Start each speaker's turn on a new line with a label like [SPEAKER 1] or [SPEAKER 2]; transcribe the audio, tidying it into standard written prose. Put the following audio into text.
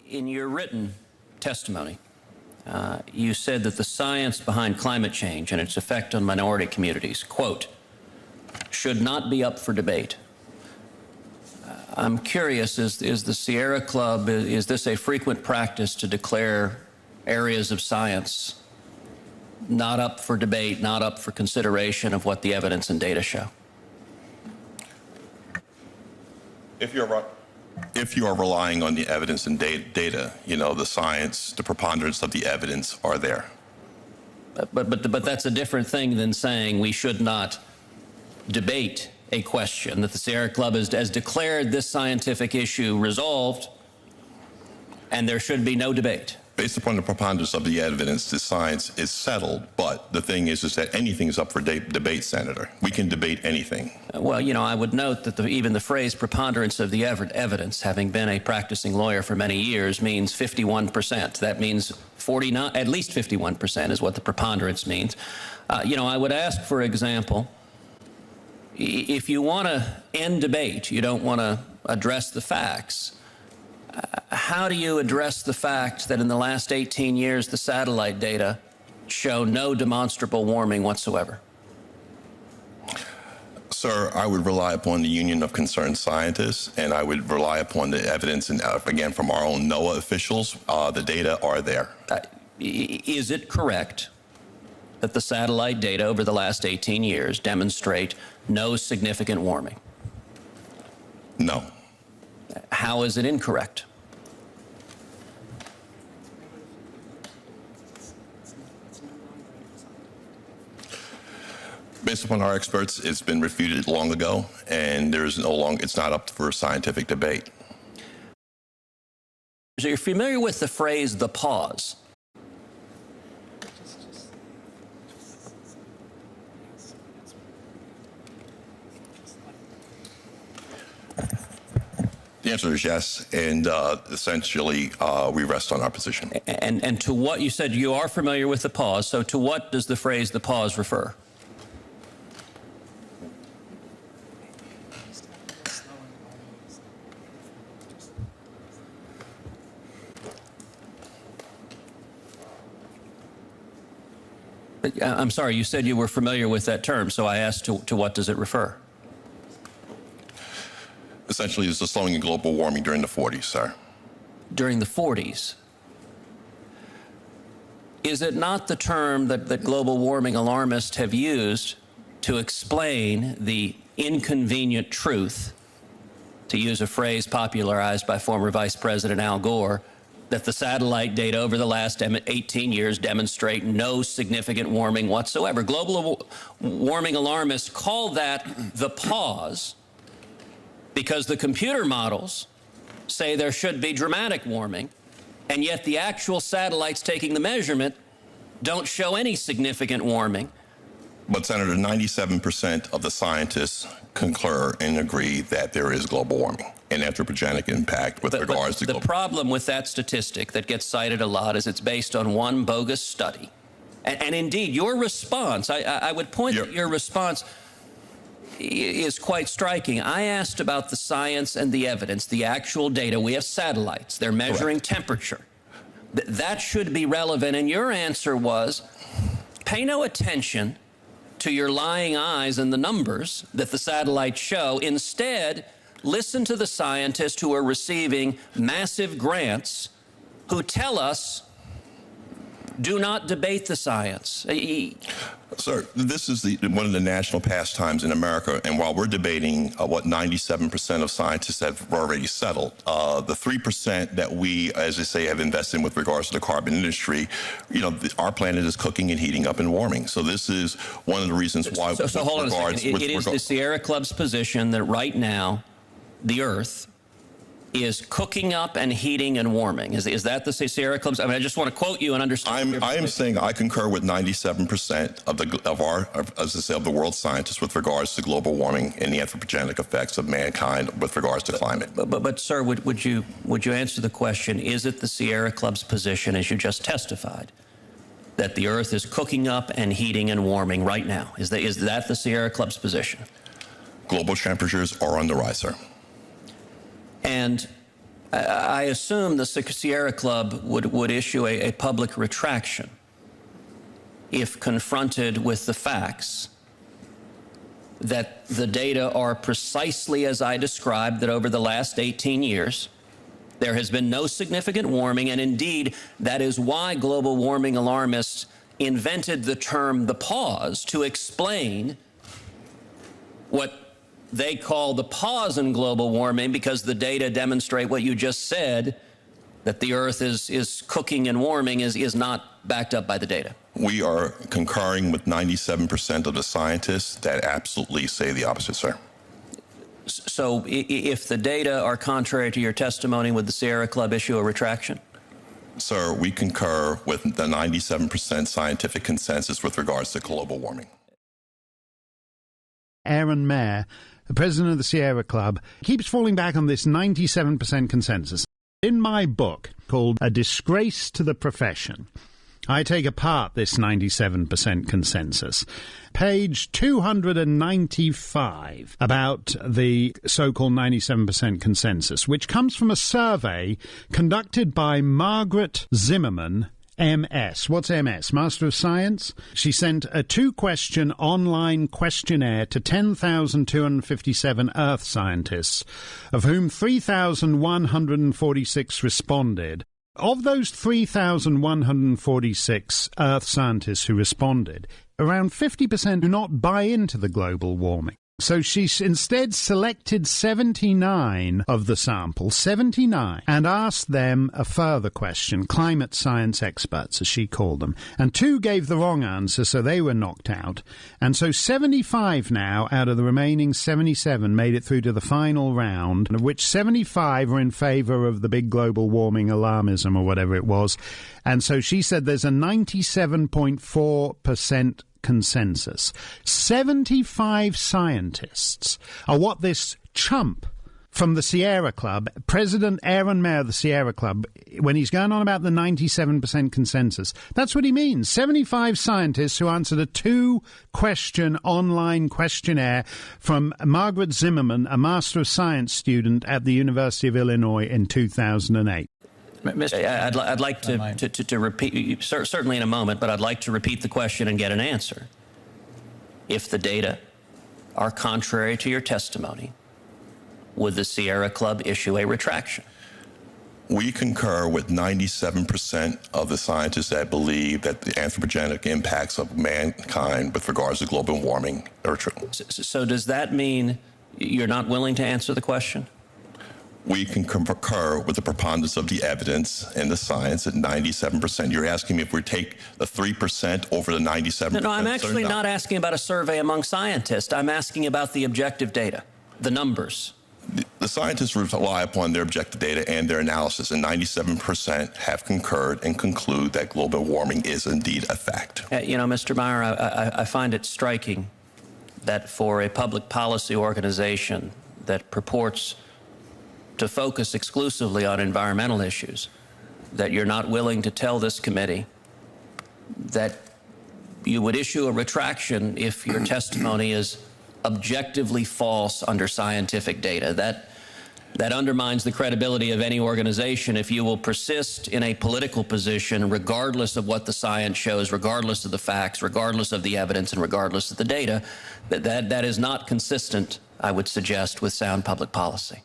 [SPEAKER 1] In your written testimony, you said that the science behind climate change and its effect on minority communities, quote, should not be up for debate. I'm curious, is the Sierra Club, is this a frequent practice to declare areas of science not up for debate, not up for consideration of what the evidence and data show?
[SPEAKER 2] If you are relying on the evidence and data, you know, the science, the preponderance of the evidence are there.
[SPEAKER 1] But that's a different thing than saying we should not debate a question, that the Sierra Club has declared this scientific issue resolved and there should be no debate.
[SPEAKER 2] Based upon the preponderance of the evidence, the science is settled, but the thing is that anything is up for debate, Senator. We can debate anything.
[SPEAKER 1] Well, you know, I would note that even the phrase preponderance of the evidence, having been a practicing lawyer for many years, means 51%. That means 49, at least 51% is what the preponderance means. You know, I would ask, for example, if you want to end debate, you don't want to address the facts, how do you address the fact that in the last 18 years, the satellite data show no demonstrable warming whatsoever?
[SPEAKER 2] Sir, I would rely upon the Union of Concerned Scientists, and I would rely upon the evidence, and again, from our own NOAA officials. The data are there.
[SPEAKER 1] Is it correct that the satellite data over the last 18 years demonstrate no significant warming?
[SPEAKER 2] No.
[SPEAKER 1] How is it incorrect?
[SPEAKER 2] Based upon our experts, it's been refuted long ago, and it's not up for scientific debate.
[SPEAKER 1] So you're familiar with the phrase, the pause?
[SPEAKER 2] The answer is yes, and essentially we rest on our position.
[SPEAKER 1] And to what you said, you are familiar with the pause, so to what does the phrase the pause refer? I'm sorry, you said you were familiar with that term, so I asked to what does it refer?
[SPEAKER 2] Essentially, it's the slowing in global warming during the 40s, sir.
[SPEAKER 1] During the 40s? Is it not the term that global warming alarmists have used to explain the inconvenient truth, to use a phrase popularized by former Vice President Al Gore, that the satellite data over the last 18 years demonstrate no significant warming whatsoever? Global warming alarmists call that the pause because the computer models say there should be dramatic warming, and yet the actual satellites taking the measurement don't show any significant warming.
[SPEAKER 2] But, Senator, 97% of the scientists concur and agree that there is global warming and anthropogenic impact with regards to global.
[SPEAKER 1] The problem with that statistic that gets cited a lot is it's based on one bogus study. And indeed, your response, I would point that your response is quite striking. I asked about the science and the evidence, the actual data. We have satellites. They're measuring temperature. That should be relevant. And your answer was, pay no attention to your lying eyes and the numbers that the satellites show. Instead, listen to the scientists who are receiving massive grants who tell us, do not debate the science.
[SPEAKER 2] Sir, this is one of the national pastimes in America, and while we're debating what 97% of scientists have already settled, the 3% that we, as I say, have invested in with regards to the carbon industry, you know, our planet is cooking and heating up and warming. So this is one of the reasons why.
[SPEAKER 1] So hold on a second. It is the Sierra Club's position that right now the Earth is cooking up and heating and warming. Is that the Sierra Club's? I mean, I just want to quote you and understand.
[SPEAKER 2] I am saying I concur with 97% of the world's scientists with regards to global warming and the anthropogenic effects of mankind with regards to climate.
[SPEAKER 1] But sir, would you answer the question? Is it the Sierra Club's position, as you just testified, that the Earth is cooking up and heating and warming right now? Is that the Sierra Club's position?
[SPEAKER 2] Global temperatures are on the rise, sir.
[SPEAKER 1] And I assume the Sierra Club would issue a public retraction if confronted with the facts that the data are precisely as I described, that over the last 18 years, there has been no significant warming, and indeed, that is why global warming alarmists invented the term the pause to explain what they call the pause in global warming, because the data demonstrate what you just said, that the Earth is cooking and warming is not backed up by the data.
[SPEAKER 2] We are concurring with 97% of the scientists that absolutely say the opposite, sir.
[SPEAKER 1] So if the data are contrary to your testimony, would the Sierra Club issue a retraction?
[SPEAKER 2] Sir, we concur with the 97% scientific consensus with regards to global warming.
[SPEAKER 3] Aaron Mayer, the president of the Sierra Club, keeps falling back on this 97% consensus. In my book called A Disgrace to the Profession, I take apart this 97% consensus. Page 295 about the so-called 97% consensus, which comes from a survey conducted by Margaret Zimmerman, MS. What's MS? Master of Science? She sent a 2-question online questionnaire to 10,257 Earth scientists, of whom 3,146 responded. Of those 3,146 Earth scientists who responded, around 50% do not buy into the global warming. So she instead selected 79 of the sample, 79, and asked them a further question, climate science experts, as she called them. And 2 gave the wrong answer, so they were knocked out. And so 75 now out of the remaining 77 made it through to the final round, of which 75 were in favour of the big global warming alarmism or whatever it was. And so she said there's a 97.4% consensus. 75 scientists are what this chump from the Sierra Club, President Aaron Mayer of the Sierra Club, when he's going on about the 97% consensus, that's what he means. 75 scientists who answered a 2-question online questionnaire from Margaret Zimmerman, a Master of Science student at the University of Illinois in 2008.
[SPEAKER 1] I'd like to repeat, certainly in a moment, but I'd like to repeat the question and get an answer. If the data are contrary to your testimony, would the Sierra Club issue a retraction?
[SPEAKER 2] We concur with 97% of the scientists that believe that the anthropogenic impacts of mankind with regards to global warming are true.
[SPEAKER 1] So does that mean you're not willing to answer the question?
[SPEAKER 2] We can concur with the preponderance of the evidence and the science at 97%. You're asking me if we take the 3% over the 97%?
[SPEAKER 1] No, I'm actually not asking about a survey among scientists. I'm asking about the objective data, the numbers.
[SPEAKER 2] The scientists rely upon their objective data and their analysis, and 97% have concurred and conclude that global warming is indeed a fact.
[SPEAKER 1] Mr. Meyer, I find it striking that for a public policy organization that purports to focus exclusively on environmental issues, that you're not willing to tell this committee that you would issue a retraction if your testimony is objectively false under scientific data. That undermines the credibility of any organization if you will persist in a political position regardless of what the science shows, regardless of the facts, regardless of the evidence, and regardless of the data. That is not consistent, I would suggest, with sound public policy.